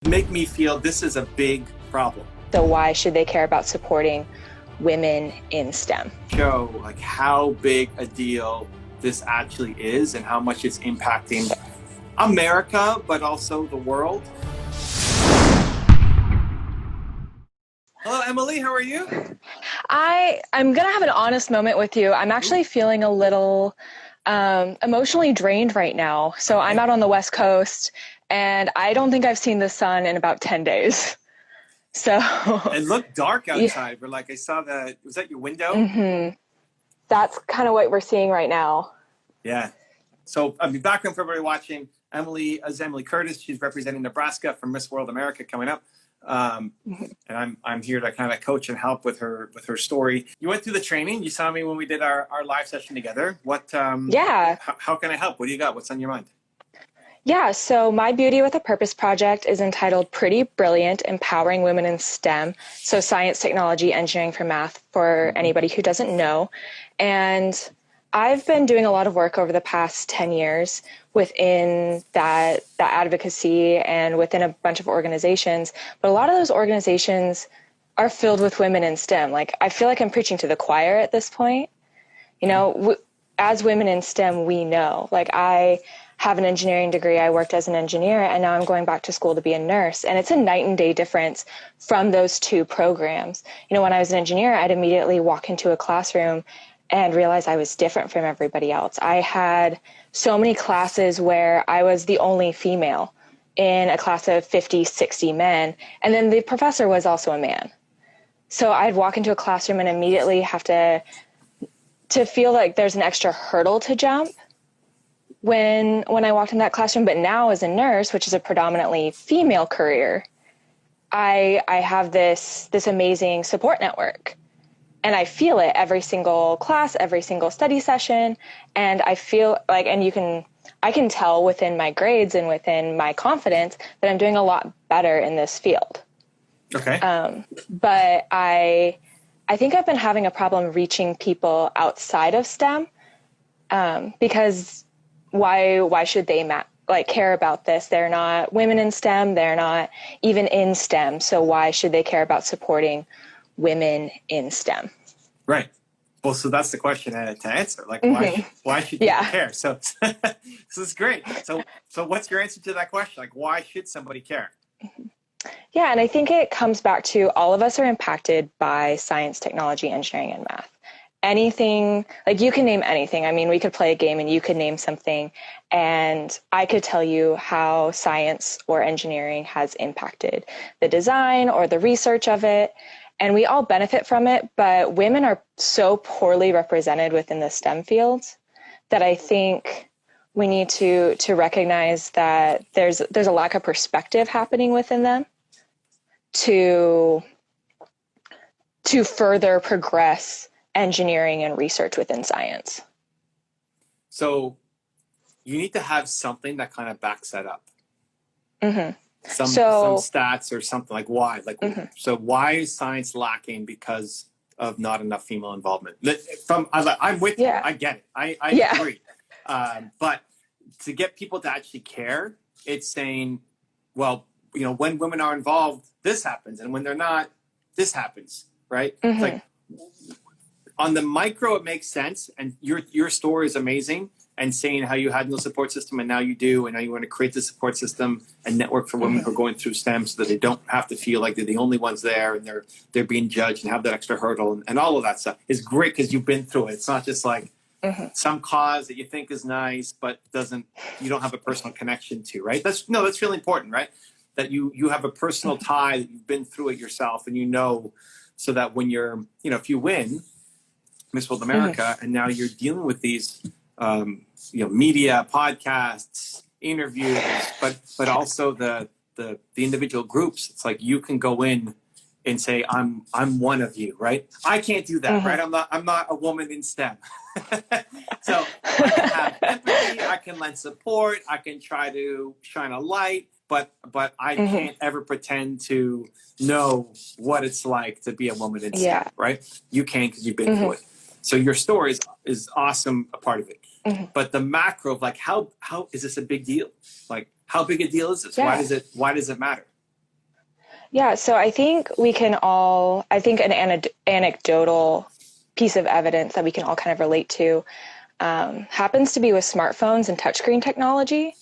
Make me feel this is a big problem. So why should they care about supporting women in STEM? Show like how big a deal this actually is and how much it's impacting America, but also the world. Hello, Emily, how are you? I'm going to have an honest moment with you. I'm actually feeling a little emotionally drained right now. So I'm out on the West Coast and I don't think I've seen the sun in about 10 days. So it looked dark outside, but like I saw that, was that your window? Mm-hmm. That's kind of what we're seeing right now. Yeah. So background for everybody watching, Emily is Emily Curtis. She's representing Nebraska for Miss World America coming up. And I'm here to kind of coach and help with her story. You went through the training. You saw me when we did our live session together. What? How can I help? What do you got? What's on your mind? Yeah, so my Beauty with a Purpose project is entitled Pretty Brilliant, Empowering Women in STEM. So science, technology, engineering for math for anybody who doesn't know. And I've been doing a lot of work over the past 10 years within that advocacy and within a bunch of organizations. But a lot of those organizations are filled with women in STEM. Like, I feel like I'm preaching to the choir at this point. You know, as women in STEM, we know. Like, I have an engineering degree. I worked as an engineer, and now I'm going back to school to be a nurse. And it's a night and day difference from those two programs. You know, when I was an engineer, I'd immediately walk into a classroom and realize I was different from everybody else. I had so many classes where I was the only female in a class of 50, 60 men. And then the professor was also a man. So I'd walk into a classroom and immediately have to feel like there's an extra hurdle to jump when I walked in that classroom. But now as a nurse, which is a predominantly female career, I have this amazing support network. And I feel it every single class, every single study session. And I feel like, I can tell within my grades and within my confidence that I'm doing a lot better in this field. Okay. But I think I've been having a problem reaching people outside of STEM, because why should they care about this? They're not women in STEM. They're not even in STEM. So why should they care about supporting women in STEM? Right. Well, so that's the question to answer. Like, why should people care? So this is great. So what's your answer to that question? Like, why should somebody care? Yeah, and I think it comes back to all of us are impacted by science, technology, engineering, and math. Anything, like you can name anything. I mean, we could play a game and you could name something and I could tell you how science or engineering has impacted the design or the research of it. And we all benefit from it, but women are so poorly represented within the STEM fields that I think we need to recognize that there's a lack of perspective happening within them to further progress engineering and research within science. So you need to have something that kind of backs that up. Some stats or something. Like why? So why is science lacking because of not enough female involvement? I'm with you. I get it. I agree. But to get people to actually care, it's saying, well, you know, when women are involved, this happens, and when they're not, this happens, right? It's like, on the micro, it makes sense, and your story is amazing, and saying how you had no support system and now you do, and now you want to create the support system and network for women who are going through STEM so that they don't have to feel like they're the only ones there and they're being judged and have that extra hurdle and all of that stuff is great because you've been through it. It's not just like some cause that you think is nice but you don't have a personal connection to, right? That's really important, right? That you have a personal tie, that you've been through it yourself, and you know, so that when you're, you know, if you win Miss World America and now you're dealing with these media, podcasts, interviews, but also the individual groups. It's like you can go in and say, I'm one of you, right? I can't do that, right? I'm not a woman in STEM. So I can have empathy, I can lend support, I can try to shine a light, but I can't ever pretend to know what it's like to be a woman in STEM, right? You can because you've been through it. So your story is awesome, a part of it. But the macro of like, how is this a big deal? Like, how big a deal is this? Why does it matter? Yeah, so I think an anecdotal piece of evidence that we can all kind of relate to happens to be with smartphones and touchscreen technology.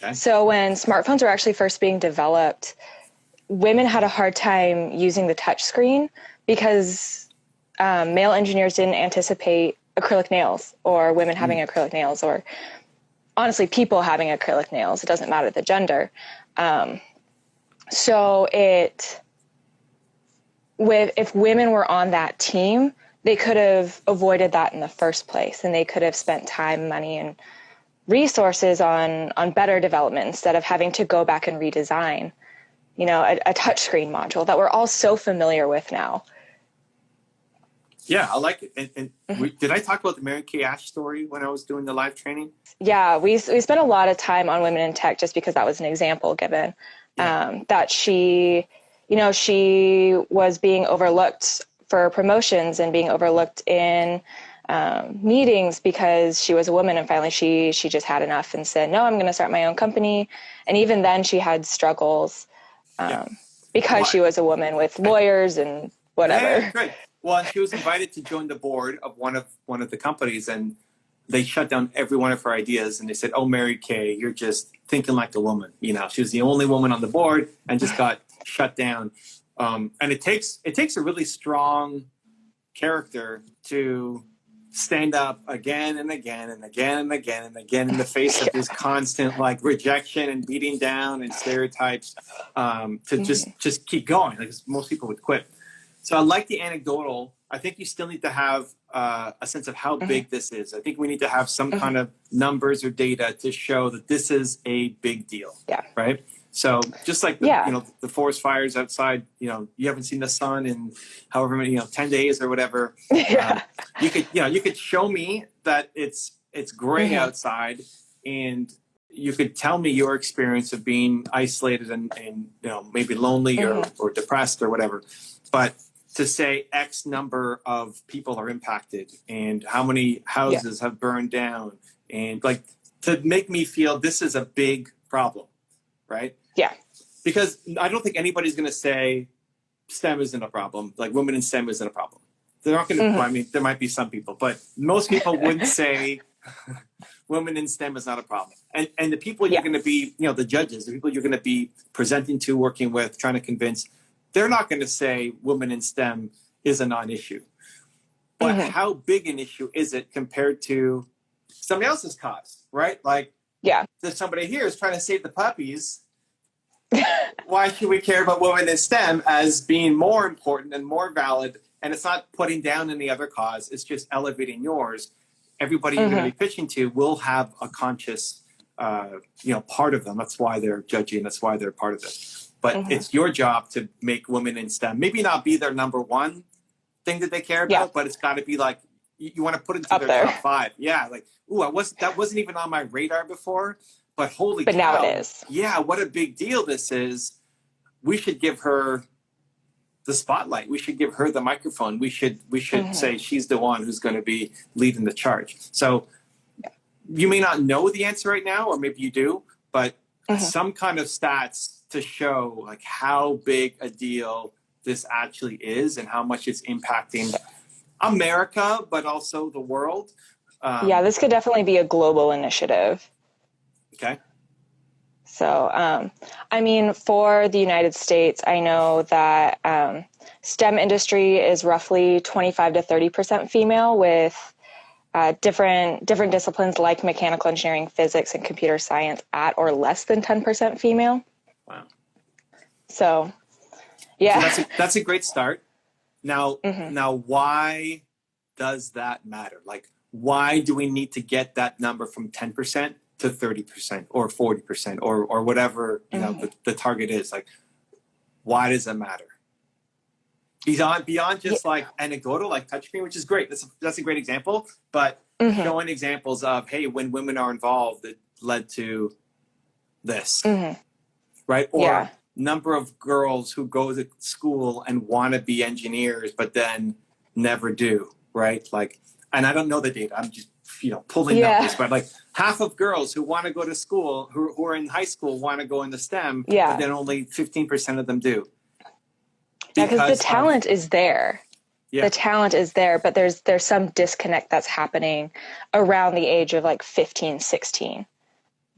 Okay. So when smartphones were actually first being developed, women had a hard time using the touchscreen because male engineers didn't anticipate acrylic nails or women having acrylic nails, or honestly, people having acrylic nails. It doesn't matter the gender. If women were on that team, they could have avoided that in the first place, and they could have spent time, money, and resources on better development instead of having to go back and redesign, a touchscreen module that we're all so familiar with now. Yeah, I like it. And did I talk about the Mary Kay Ash story when I was doing the live training? Yeah, we spent a lot of time on women in tech just because that was an example given. That she was being overlooked for promotions and being overlooked in meetings because she was a woman, and finally she just had enough and said, no, I'm going to start my own company. And even then she had struggles because she was a woman with lawyers and whatever. Yeah, great. Well, she was invited to join the board of one of the companies, and they shut down every one of her ideas. And they said, "Oh, Mary Kay, you're just thinking like a woman." She was the only woman on the board, and just got shut down. And it takes a really strong character to stand up again and again and again and again and again in the face of this constant rejection and beating down and stereotypes, to just keep going. Most people would quit. So I like the anecdotal. I think you still need to have a sense of how big this is. I think we need to have some kind of numbers or data to show that this is a big deal. Yeah. Right. So just like the forest fires outside, you haven't seen the sun in however many 10 days or whatever. Yeah. You could show me that it's gray outside, and you could tell me your experience of being isolated and maybe lonely or depressed or whatever. But to say X number of people are impacted and how many houses have burned down, and to make me feel this is a big problem, right? Yeah. Because I don't think anybody's going to say STEM isn't a problem, women in STEM isn't a problem. They're not going to, I mean, there might be some people, but most people wouldn't say women in STEM is not a problem. And the people you're going to be, the judges, the people you're going to be presenting to, working with, trying to convince, they're not going to say women in STEM is a non-issue. But how big an issue is it compared to somebody else's cause, right? There's somebody here is trying to save the puppies. Why should we care about women in STEM as being more important and more valid? And it's not putting down any other cause. It's just elevating yours. Everybody you're going to be pitching to will have a conscious, part of them. That's why they're judging. That's why they're part of it. But it's your job to make women in STEM maybe not be their number one thing that they care about, but it's got to be you want to put it into their top five. Yeah, that wasn't even on my radar before, but holy cow. But now it is. Yeah, what a big deal this is. We should give her the spotlight. We should give her the microphone. We should say she's the one who's going to be leading the charge. So you may not know the answer right now, or maybe you do, but some kind of stats to show how big a deal this actually is and how much it's impacting America, but also the world. This could definitely be a global initiative. Okay. So, for the United States, I know that STEM industry is roughly 25 to 30% female, with different disciplines like mechanical engineering, physics, and computer science at or less than 10% female. Wow. So, yeah. So that's a great start. Now, why does that matter? Why do we need to get that number from 10% to 30% or 40% or whatever the target is? Why does that matter? Beyond just anecdotal, touchscreen, which is great. That's a great example. But showing examples of, hey, when women are involved, it led to this, right? Or number of girls who go to school and want to be engineers, but then never do, right? And I don't know the data. I'm just pulling numbers, but half of girls who want to go to school, who are in high school, want to go into STEM, but then only 15% of them do. Because the talent is there. Yeah. The talent is there, but there's some disconnect that's happening around the age of like 15, 16,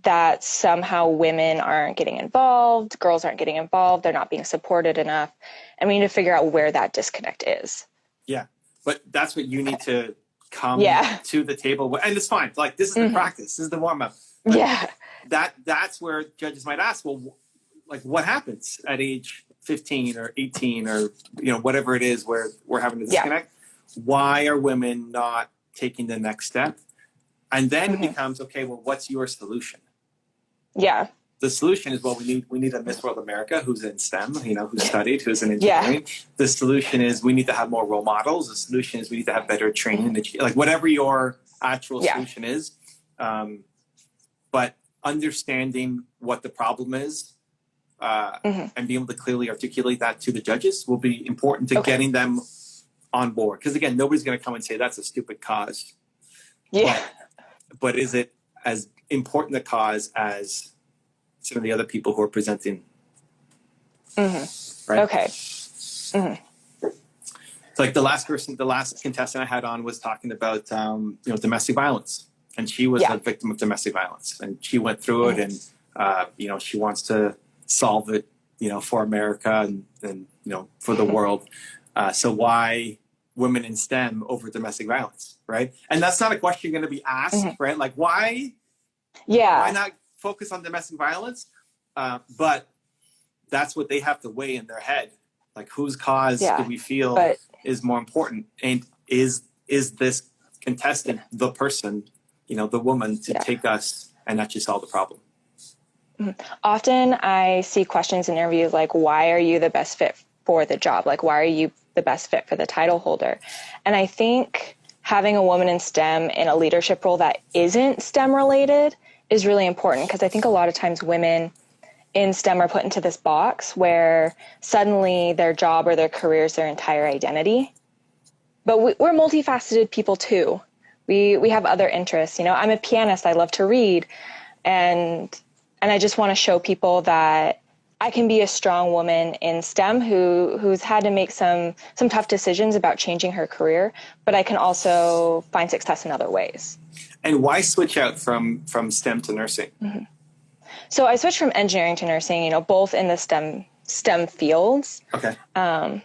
that somehow women aren't getting involved, girls aren't getting involved, they're not being supported enough. And we need to figure out where that disconnect is. Yeah. But that's what you need to come to the table with. And it's fine. Like, this is the practice. This is the warm-up. But that's where judges might ask, well, like, what happens at age 15 or 18 or, you know, whatever it is where we're having a disconnect? Why are women not taking the next step? And then it becomes, okay, well, what's your solution? Yeah. The solution is, well, we need a Miss World America who's in STEM, you know, who's studied, who's in engineering. The solution is we need to have more role models. The solution is we need to have better training, like whatever your actual solution is. But understanding what the problem is and being able to clearly articulate that to the judges will be important to getting them on board. Because again, nobody's going to come and say that's a stupid cause. Yeah. But is it as important a cause as some of the other people who are presenting? Right? Okay. It's like the last contestant I had on was talking about you know, domestic violence, and she was a victim of domestic violence, and she went through it, and you know, she wants to solve it, you know, for America and you know, for the world. So why women in STEM over domestic violence, right? And that's not a question going to be asked, right? Like, why not focus on domestic violence? But that's what they have to weigh in their head. Like, whose cause do we feel is more important? And is this contestant the person, you know, the woman to take us and actually solve the problem? Often I see questions in interviews like, why are you the best fit for the job? Like, why are you the best fit for the title holder? And I think having a woman in STEM in a leadership role that isn't STEM related is really important, because I think a lot of times women in STEM are put into this box where suddenly their job or their career is their entire identity. But we're multifaceted people too. We have other interests. You know, I'm a pianist. I love to read. And I just want to show people that I can be a strong woman in STEM who's had to make some tough decisions about changing her career, but I can also find success in other ways. And why switch out from STEM to nursing? So I switched from engineering to nursing, you know, both in the STEM fields. Okay. I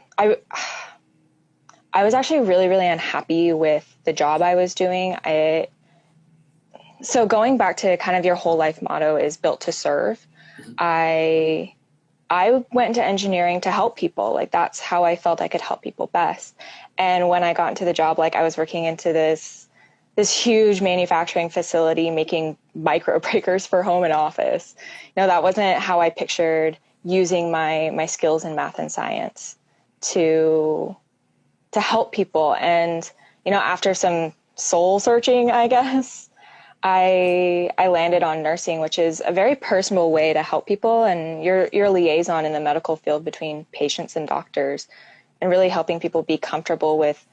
was actually really, really unhappy with the job I was doing. So going back to kind of your whole life motto is built to serve. I went into engineering to help people. Like, that's how I felt I could help people best. And when I got into the job, like, I was working into this huge manufacturing facility making micro breakers for home and office. You know, that wasn't how I pictured using my skills in math and science to help people. And, you know, after some soul searching, I guess, I landed on nursing, which is a very personal way to help people. And you're a liaison in the medical field between patients and doctors, and really helping people be comfortable with,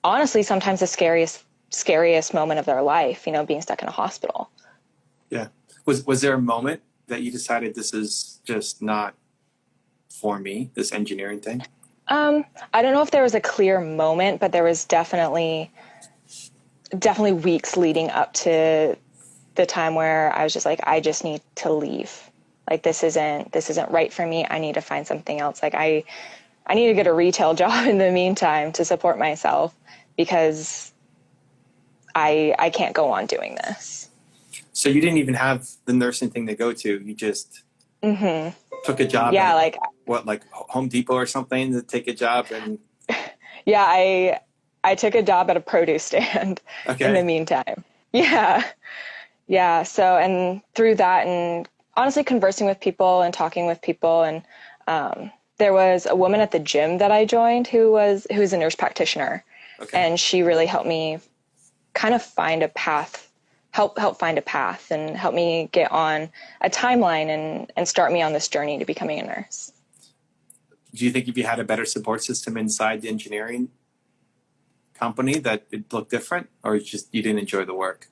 honestly, sometimes the scariest moment of their life, you know, being stuck in a hospital. Yeah. Was there a moment that you decided this is just not for me, this engineering thing? I don't know if there was a clear moment, but there was definitely weeks leading up to the time where I was just like, I just need to leave. Like, this isn't right for me. I need to find something else. Like, I need to get a retail job in the meantime to support myself, because I can't go on doing this. So you didn't even have the nursing thing to go to. You just took a job. Yeah. Like Home Depot or something to take a job. And yeah, I took a job at a produce stand in the meantime. Yeah. Yeah. So, and through that, and honestly conversing with people and talking with people, and there was a woman at the gym that I joined who's a nurse practitioner. And she really helped me kind of find a path, help find a path, and help me get on a timeline and start me on this journey to becoming a nurse. Do you think if you had a better support system inside the engineering company that it looked different, or just you didn't enjoy the work?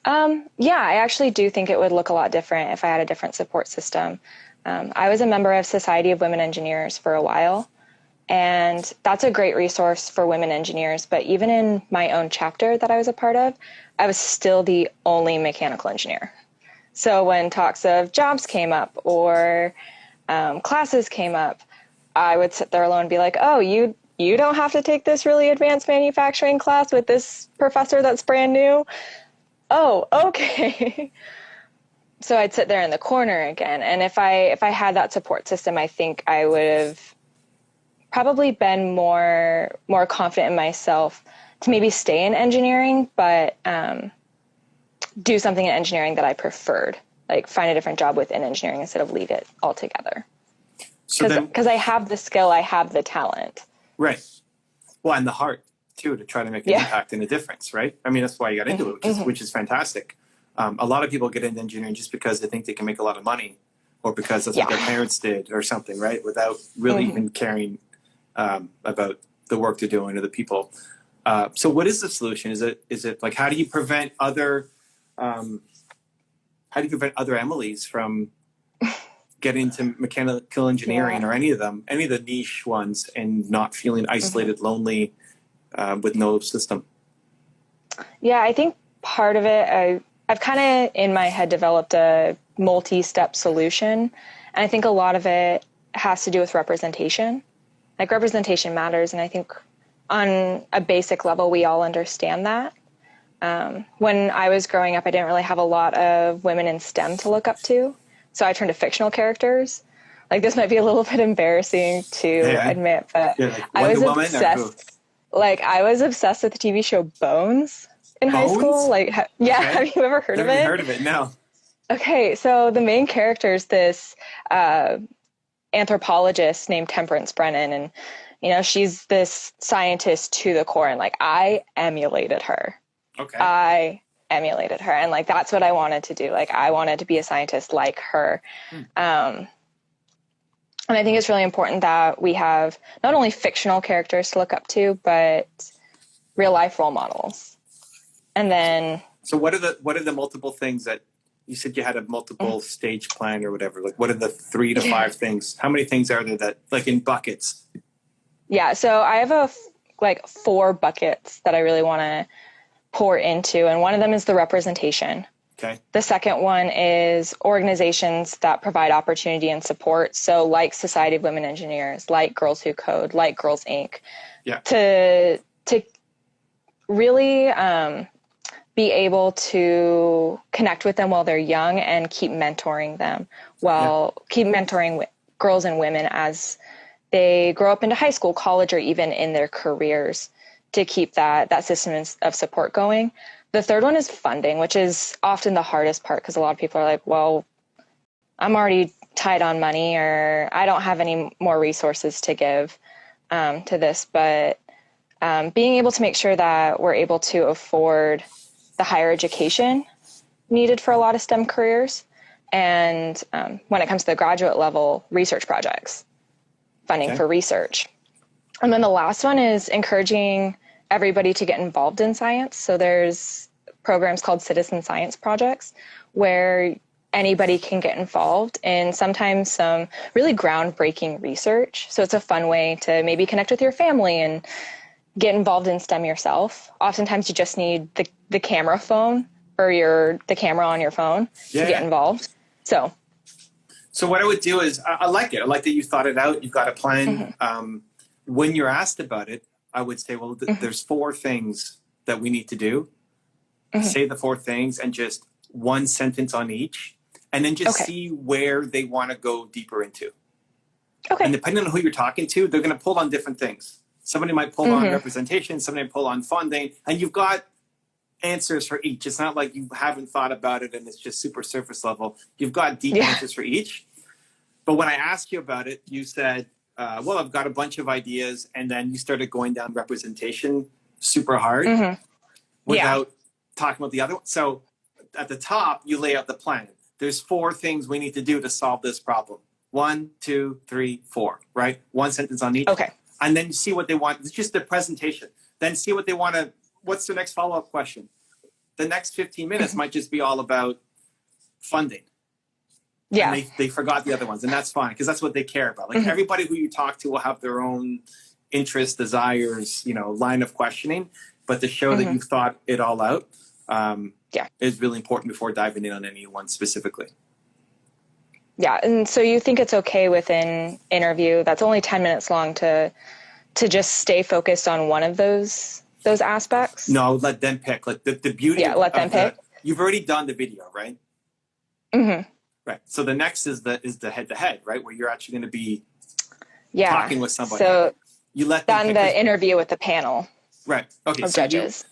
Yeah, I actually do think it would look a lot different if I had a different support system. I was a member of Society of Women Engineers for a while, and that's a great resource for women engineers. But even in my own chapter that I was a part of, I was still the only mechanical engineer. So when talks of jobs came up or classes came up, I would sit there alone and be like, oh, you don't have to take this really advanced manufacturing class with this professor that's brand new. Oh, okay. So I'd sit there in the corner again. And if I had that support system, I think I would have probably been more confident in myself to maybe stay in engineering, but do something in engineering that I preferred, like find a different job within engineering instead of leave it altogether. Because I have the skill, I have the talent. Right. Well, and the heart too, to try to make an impact and a difference, right? I mean, that's why you got into it, which is fantastic. A lot of people get into engineering just because they think they can make a lot of money, or because that's what their parents did or something, right? Without really even caring about the work they're doing or the people. So what is the solution? Is it like, how do you prevent other Emilys from getting into mechanical engineering or any of the niche ones, and not feeling isolated, lonely, with no system? Yeah, I think part of it, I've kind of in my head developed a multi-step solution. And I think a lot of it has to do with representation. Like, representation matters. And I think on a basic level, we all understand that. When I was growing up, I didn't really have a lot of women in STEM to look up to. So I turned to fictional characters. Like, this might be a little bit embarrassing to admit, but like I was obsessed. Like, I was obsessed with the TV show Bones in high school. Like, have you ever heard of it? Never heard of it, no. Okay, so the main character is this anthropologist named Temperance Brennan, and she's this scientist to the core, and like, I emulated her. Okay. I emulated her, and like, that's what I wanted to do. Like, I wanted to be a scientist like her. And I think it's really important that we have not only fictional characters to look up to, but real life role models. And then, so what are the multiple things that you said you had a multiple stage plan or whatever? Like, what are the 3 to 5 things? How many things are there that, like, in buckets? Yeah. So I have 4 buckets that I really want to pour into. And one of them is the representation. Okay. The second one is organizations that provide opportunity and support. So like Society of Women Engineers, like Girls Who Code, like Girls Inc. Yeah. To really be able to connect with them while they're young and keep mentoring them, keep mentoring girls and women as they grow up into high school, college, or even in their careers, to keep that system of support going. The third one is funding, which is often the hardest part, because a lot of people are like, well, I'm already tight on money, or I don't have any more resources to give to this. But being able to make sure that we're able to afford the higher education needed for a lot of STEM careers. And when it comes to the graduate level, research projects, funding for research. And then the last one is encouraging everybody to get involved in science. So there's programs called citizen science projects where anybody can get involved in sometimes some really groundbreaking research. So it's a fun way to maybe connect with your family and get involved in STEM yourself. Oftentimes you just need the camera phone or the camera on your phone to get involved. So what I would do is, I like it. I like that you thought it out. You've got a plan. When you're asked about it, I would say, well, there's 4 things that we need to do. Say the 4 things and just one sentence on each, and then just see where they want to go deeper into. Okay. And depending on who you're talking to, they're going to pull on different things. Somebody might pull on representation, somebody might pull on funding, and you've got answers for each. It's not like you haven't thought about it and it's just super surface level. You've got deep answers for each. But when I asked you about it, you said, well, I've got a bunch of ideas, and then you started going down representation super hard without talking about the other one. So at the top, you lay out the plan. There's 4 things we need to do to solve this problem. 1, 2, 3, 4, right? One sentence on each. Okay. And then see what they want. It's just the presentation. Then see what they want to, what's their next follow-up question? The next 15 minutes might just be all about funding. Yeah. And they forgot the other ones, and that's fine, because that's what they care about. Like everybody who you talk to will have their own interests, desires, line of questioning, but to show that you've thought it all out is really important before diving in on anyone specifically. Yeah. And so you think it's okay with an interview that's only 10 minutes long to just stay focused on one of those aspects? No, let them pick. Like the beauty let them pick. You've already done the video, right? Right. So the next is the head-to-head, right? Where you're actually going to be talking with somebody. So you let them pick the interview with the panel. Right. Okay. Of judges.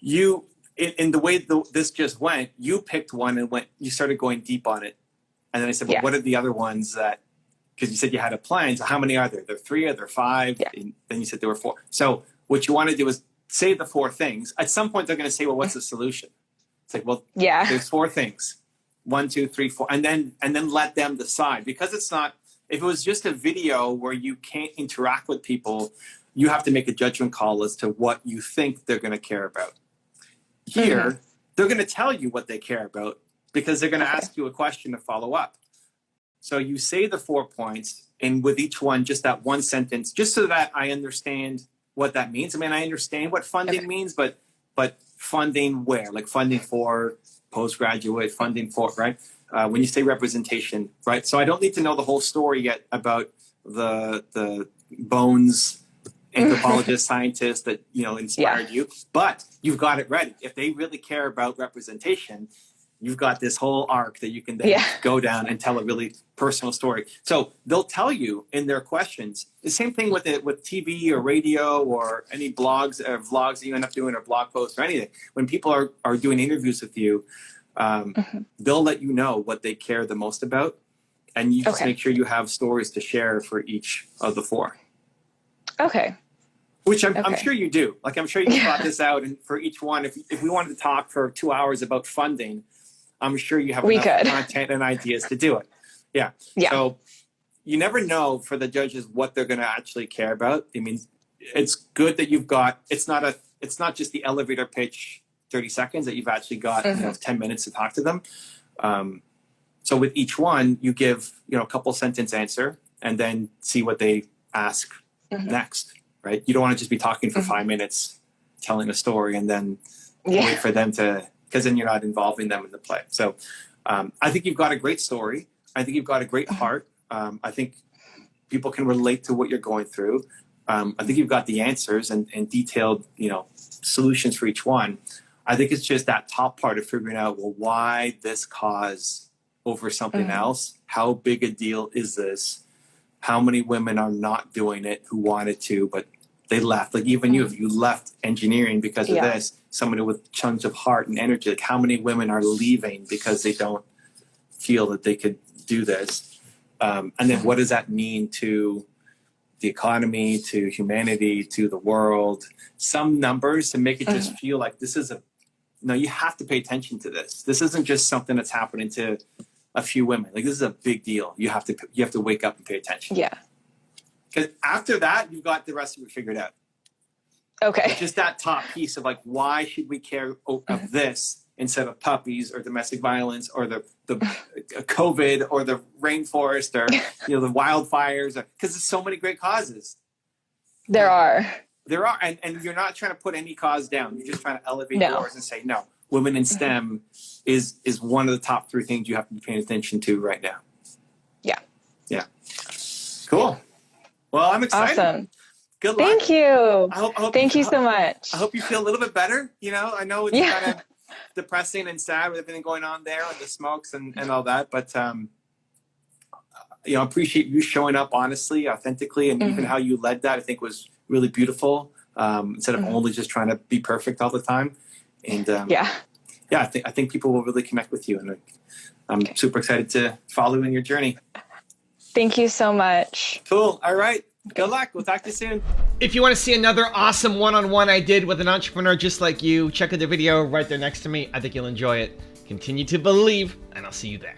You in the way this just went, you picked one and you started going deep on it. And then I said, well, what are the other ones that, because you said you had a plan. So how many are there? There are 3, are there 5? Yeah. And then you said there were 4. So what you want to do is say the 4 things. At some point, they're going to say, well, what's the solution? It's like, well, there's 4 things. 1, 2, 3, 4. And then let them decide. Because it's not, if it was just a video where you can't interact with people, you have to make a judgment call as to what you think they're going to care about. Here, they're going to tell you what they care about, because they're going to ask you a question to follow up. So you say the 4 points, and with each one, just that one sentence, just so that I understand what that means. I mean, I understand what funding means, but funding where? Like funding for postgraduate, funding for, right? When you say representation, right? So I don't need to know the whole story yet about the bones anthropologist, scientist that, inspired you, but you've got it ready. If they really care about representation, you've got this whole arc that you can then go down and tell a really personal story. So they'll tell you in their questions. The same thing with TV or radio or any blogs or vlogs that you end up doing, or blog posts or anything. When people are doing interviews with you, they'll let you know what they care the most about, and you just make sure you have stories to share for each of the 4. Okay. Which I'm sure you do. Like, I'm sure you thought this out, and for each one, if we wanted to talk for 2 hours about funding, I'm sure you have enough content and ideas to do it. Yeah. So you never know for the judges what they're going to actually care about. I mean, it's good that you've got, it's not just the elevator pitch 30 seconds, that you've actually got 10 minutes to talk to them. So with each one, you give, a couple sentence answer, and then see what they ask next, right? You don't want to just be talking for 5 minutes, telling a story, and then wait for them to, because then you're not involving them in the play. So I think you've got a great story. I think you've got a great heart. I think people can relate to what you're going through. I think you've got the answers and detailed, solutions for each one. I think it's just that top part of figuring out, well, why this cause over something else? How big a deal is this? How many women are not doing it who wanted to, but they left? Like, even if you left engineering because of this, somebody with tons of heart and energy, like, how many women are leaving because they don't feel that they could do this? And then what does that mean to the economy, to humanity, to the world? Some numbers to make it just feel like this is no, you have to pay attention to this. This isn't just something that's happening to a few women. Like, this is a big deal. You have to wake up and pay attention. Yeah. Because after that, you've got the rest of it figured out. Okay. But just that top piece of, like, why should we care of this instead of puppies or domestic violence or the COVID or the rainforest or the wildfires? Because there's so many great causes. There are, and you're not trying to put any cause down. You're just trying to elevate yours and say, no, women in STEM is one of the top 3 things you have to be paying attention to right now. Yeah. Yeah. Cool. Well, I'm excited. Awesome. Good luck. Thank you. Thank you so much. I hope you feel a little bit better. I know it's kind of depressing and sad with everything going on there, with the smokes and all that. But, I appreciate you showing up honestly, authentically, and even how you led that, I think, was really beautiful. Instead of only just trying to be perfect all the time. And I think people will really connect with you, and I'm super excited to follow you in your journey. Thank you so much. Cool. All right. Good luck. We'll talk to you soon. If you want to see another awesome one-on-one I did with an entrepreneur just like you, check out the video right there next to me. I think you'll enjoy it. Continue to believe, and I'll see you there.